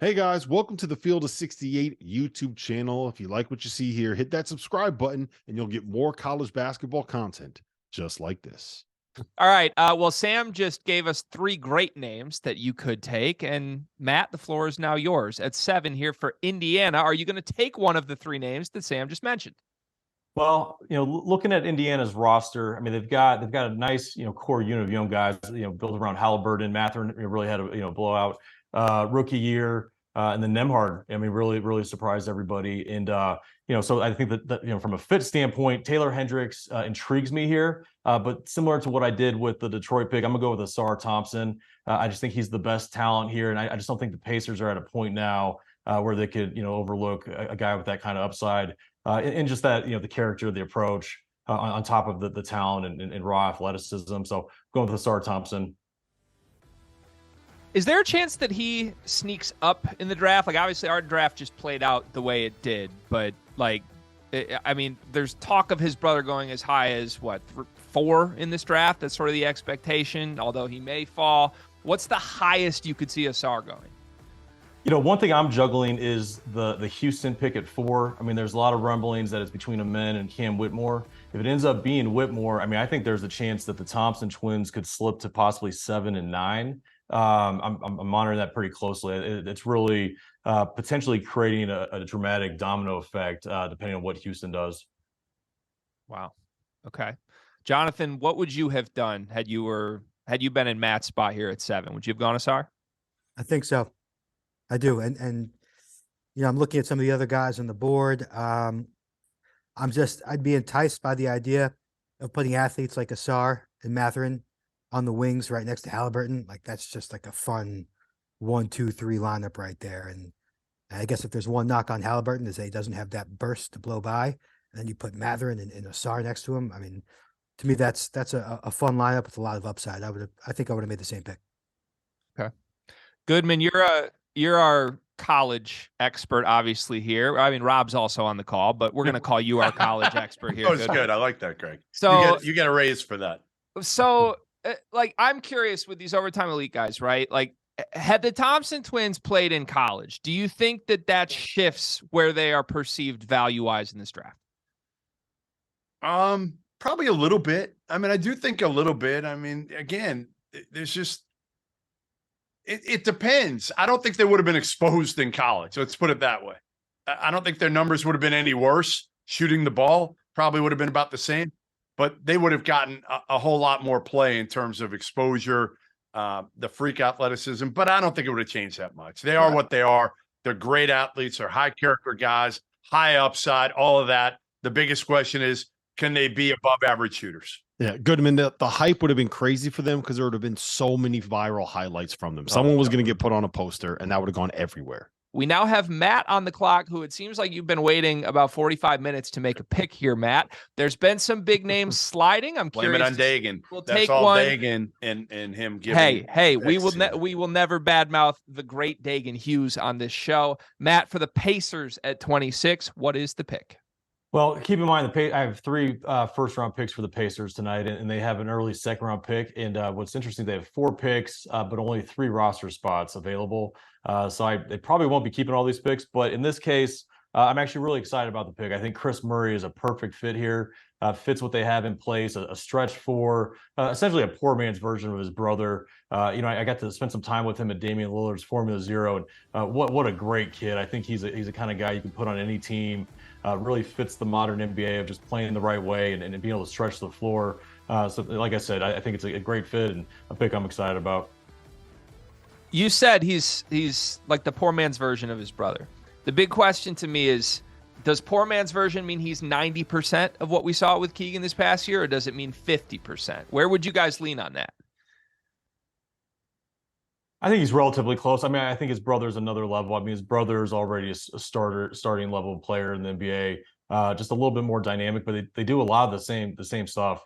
Hey guys, welcome to the Field of 68 YouTube channel. If you like what you see here, hit that subscribe button and you'll get more college basketball content just like this. All right. Well, Sam just gave us three great names that you could take. And Matt, the floor is now yours at 7 here for Indiana. Are you going to take one of the three names that Sam just mentioned? Well, looking at Indiana's roster, I mean, they've got a nice, core unit of young guys, built around Halliburton. Mathurin really had a, blowout rookie year. And then Nembhard, I mean, really surprised everybody. And, so I think that, from a fit standpoint, Taylor Hendricks intrigues me here. But similar to what I did with the Detroit pick, I'm going to go with Asar Thompson. I just think he's the best talent here. And I just don't think the Pacers are at a point now where they could, overlook a guy with that kind of upside. And just that, the character, the approach on top of the talent and raw athleticism. So going with Asar Thompson. Is there a chance that he sneaks up in the draft? Like, obviously, our draft just played out the way it did. But, there's talk of his brother going as high as, 4 in this draft? That's sort of the expectation, although he may fall. What's the highest you could see Asar going? One thing I'm juggling is the Houston pick at 4. I mean, there's a lot of rumblings that it's between Amen and Cam Whitmore. If it ends up being Whitmore, I mean, I think there's a chance that the Thompson twins could slip to possibly 7 and 9. I'm monitoring that pretty closely. It's really potentially creating a dramatic domino effect depending on what Houston does. Wow. Okay. Jonathan, what would you have done had you been in Matt's spot here at 7? Would you have gone Asar? I think so. I do. And I'm looking at some of the other guys on the board. I'd be enticed by the idea of putting athletes like Asar and Mathurin on the wings right next to Halliburton. Like, that's just like a fun 1, 2, 3 lineup right there. And I guess if there's one knock on Halliburton is that he doesn't have that burst to blow by. And then you put Mathurin and Asar next to him. I mean, to me, that's a fun lineup with a lot of upside. I think I would have made the same pick. Okay. Goodman, you're our college expert, obviously, here. I mean, Rob's also on the call, but we're going to call you our college expert here. Oh, it's good. I like that, Greg. So you get a raise for that. So, I'm curious with these overtime elite guys, right? Like, had the Thompson twins played in college, do you think that shifts where they are perceived value-wise in this draft? Probably a little bit. I mean, I do think a little bit. I mean, again, there's just it depends. I don't think they would have been exposed in college. Let's put it that way. I don't think their numbers would have been any worse. Shooting the ball probably would have been about the same, but they would have gotten a whole lot more play in terms of exposure, the freak athleticism. But I don't think it would have changed that much. They are what they are. They're great athletes. They're high character guys, high upside, all of that. The biggest question is, can they be above average shooters? Yeah, Goodman, the hype would have been crazy for them because there would have been so many viral highlights from them. Someone was going to get put on a poster, and that would have gone everywhere. We now have Matt on the clock, who it seems like you've been waiting about 45 minutes to make a pick here, Matt. There's been some big names sliding. I'm Blame curious. it on Dagan. We'll That's take all one. Dagan and him giving. Hey, we will never badmouth the great Dagan Hughes on this show. Matt, for the Pacers at 26, what is the pick? Well, keep in mind, I have 3 first-round picks for the Pacers tonight, and they have an early second-round pick. And what's interesting, they have 4 picks, but only 3 roster spots available. So they probably won't be keeping all these picks. But in this case, I'm actually really excited about the pick. I think Chris Murray is a perfect fit here. Fits what they have in place, a stretch 4, essentially a poor man's version of his brother. I got to spend some time with him at Damian Lillard's Formula 0, and what a great kid. I think he's a kind of guy you can put on any team. Really fits the modern NBA of just playing the right way and being able to stretch the floor. So like I said, I think it's a great fit and a pick I'm excited about. You said he's like the poor man's version of his brother. The big question to me is, does poor man's version mean he's 90% of what we saw with Keegan this past year, or does it mean 50%? Where would you guys lean on that? I think he's relatively close. I mean, I think his brother's another level. I mean, his brother's already a starting level player in the NBA, just a little bit more dynamic, but they do a lot of the same stuff.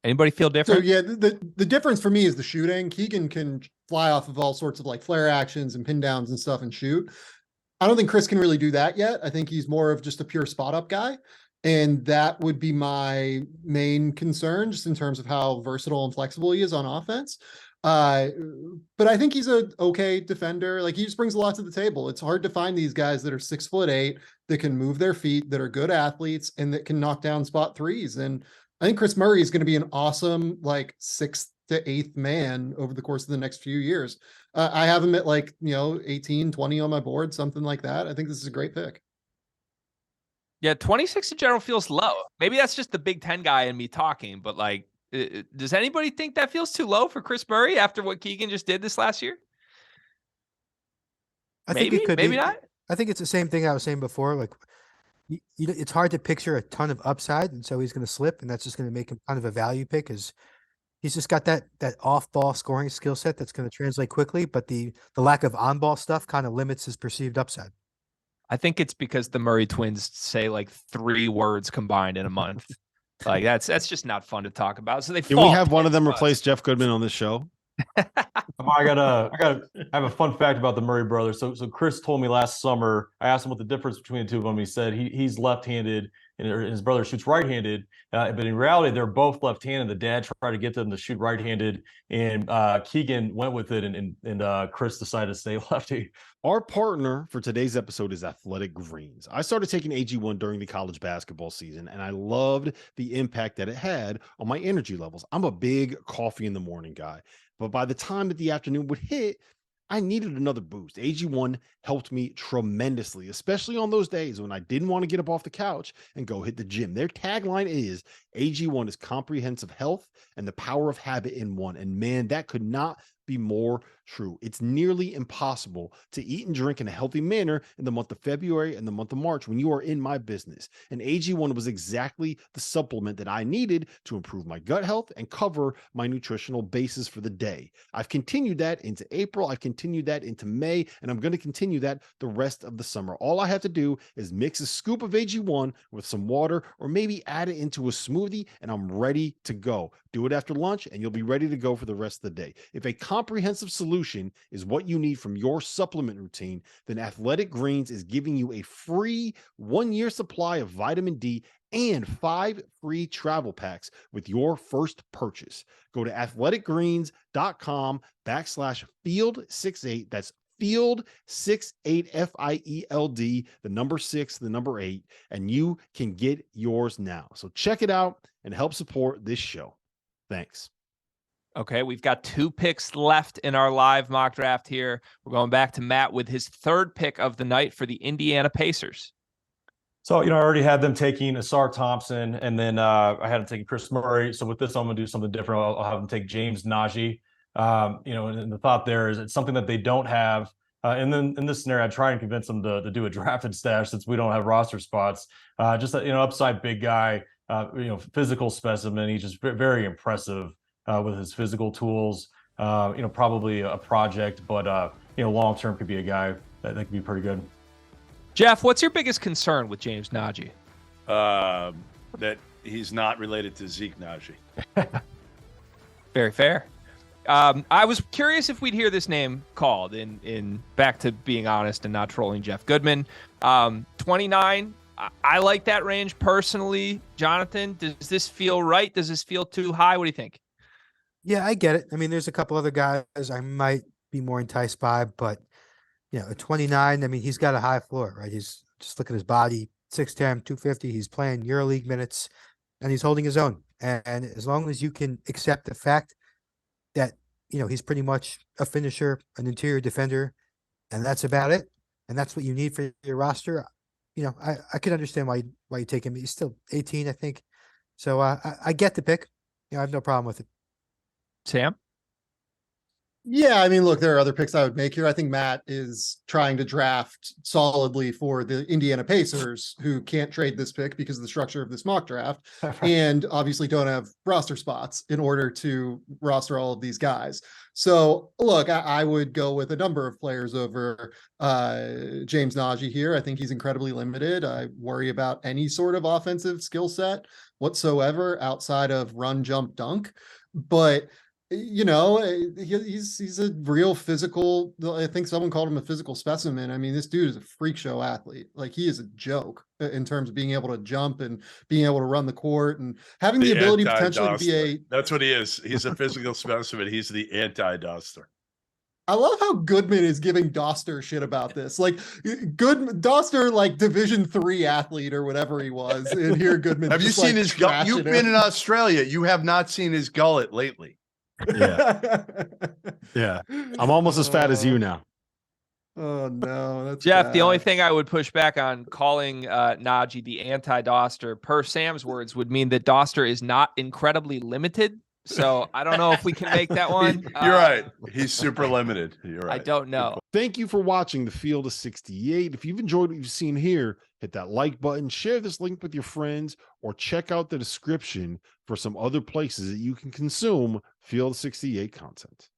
Anybody feel different? So yeah, the difference for me is the shooting. Keegan can fly off of all sorts of like flare actions and pin downs and stuff and shoot. I don't think Chris can really do that yet. I think he's more of just a pure spot up guy. And that would be my main concern, just in terms of how versatile and flexible he is on offense. Uh, but I think he's a okay defender. Like he just brings a lot to the table. It's hard to find these guys that are 6'8" that can move their feet, that are good athletes, and that can knock down spot threes. And I think Chris Murray is going to be an awesome like 6th to 8th man over the course of the next few years. I have him at like 18, 20 on my board, something like that. I think this is a great pick. Yeah, 26 in general feels low. Maybe that's just the Big Ten guy in me talking, but like, does anybody think that feels too low for Chris Murray after what Keegan just did this last year? I think it could maybe be. not. I think it's the same thing I was saying before. Like, it's hard to picture a ton of upside, and so he's going to slip, and that's just going to make him kind of a value pick. Because he's just got that off-ball scoring skill set that's going to translate quickly, but the lack of on-ball stuff kind of limits his perceived upside. I think it's because the Murray twins say like 3 words combined in a month. Like that's just not fun to talk about. So they Can we have one of them replace Jeff Goodman on this show? I have a fun fact about the Murray brothers. So Chris told me last summer, I asked him what the difference between the two of them. He said he's left-handed and his brother shoots right-handed. But in reality, they're both left-handed. The dad tried to get them to shoot right-handed, and Keegan went with it, and Chris decided to stay lefty. Our partner for today's episode is Athletic Greens. I started taking AG1 during the college basketball season, and I loved the impact that it had on my energy levels. I'm a big coffee in the morning guy, but by the time that the afternoon would hit, I needed another boost. AG1 helped me tremendously, especially on those days when I didn't want to get up off the couch and go hit the gym. Their tagline is AG1 is comprehensive health and the power of habit in one. And man, that could not be more true. It's nearly impossible to eat and drink in a healthy manner in the month of February and the month of March when you are in my business. And AG1 was exactly the supplement that I needed to improve my gut health and cover my nutritional basis for the day. I've continued that into April. I've continued that into May, and I'm going to continue that the rest of the summer. All I have to do is mix a scoop of AG1 with some water or maybe add it into a smoothie, and I'm ready to go. Do it after lunch, and you'll be ready to go for the rest of the day. If a comprehensive solution is what you need from your supplement routine, then Athletic Greens is giving you a free 1-year supply of vitamin D and 5 free travel packs with your first purchase. Go to athleticgreens.com/field68. That's field 68 FIELD, the number 6, the number 8, and you can get yours now. So check it out and help support this show. Thanks. Okay, we've got 2 picks left in our live mock draft here. We're going back to Matt with his 3rd pick of the night for the Indiana Pacers. So, I already had them taking Asar Thompson, and then I had them taking Chris Murray. So with this, I'm going to do something different. I'll have them take James Najee. And the thought there is it's something that they don't have. And then in this scenario, I try and convince them to do a drafted stash since we don't have roster spots. Just upside big guy, physical specimen. He's just very impressive with his physical tools. Probably a project, but long term could be a guy that could be pretty good. Jeff, what's your biggest concern with James Najee? That he's not related to Zeke Najee. Very fair. I was curious if we'd hear this name called in back to being honest and not trolling Jeff Goodman. 29. I like that range personally. Jonathan, does this feel right? Does this feel too high? What do you think? Yeah, I get it. I mean, there's a couple other guys I might be more enticed by, but at 29, I mean, he's got a high floor, right? He's just look at his body, 6'10", 250. He's playing EuroLeague minutes, and he's holding his own. And as long as you can accept the fact that he's pretty much a finisher, an interior defender, and that's about it, and that's what you need for your roster, I could understand why you take him. He's still 18, I think. So I get the pick. I have no problem with it. Sam? Yeah, I mean, look, there are other picks I would make here. I think Matt is trying to draft solidly for the Indiana Pacers, who can't trade this pick because of the structure of this mock draft, and obviously don't have roster spots in order to roster all of these guys. So, look, I would go with a number of players over James Najee here. I think he's incredibly limited. I worry about any sort of offensive skill set whatsoever outside of run, jump, dunk. But you know, he's a real physical. I think someone called him a physical specimen. I mean, this dude is a freak show athlete. Like, he is a joke in terms of being able to jump and being able to run the court and having the ability potentially to be a. That's what he is. He's a physical specimen. He's the anti-Dauster. I love how Goodman is giving Dauster shit about this. Like, Dauster, like Division III athlete or whatever he was, and here Goodman. Have you just, seen like, his gullet? You've trashing been him. in Australia. You have not seen his gullet lately. Yeah. Yeah. I'm almost as fat as you now. Oh no, that's Jeff. The only bad. thing I would push back on calling Najee the anti-Dauster, per Sam's words, would mean that Dauster is not incredibly limited. So I don't know if we can make that one. You're right. He's super limited. You're right. I don't know. Thank you for watching the Field of 68. If you've enjoyed what you've seen here, hit that like button, share this link with your friends, or check out the description for some other places that you can consume Field of 68 content.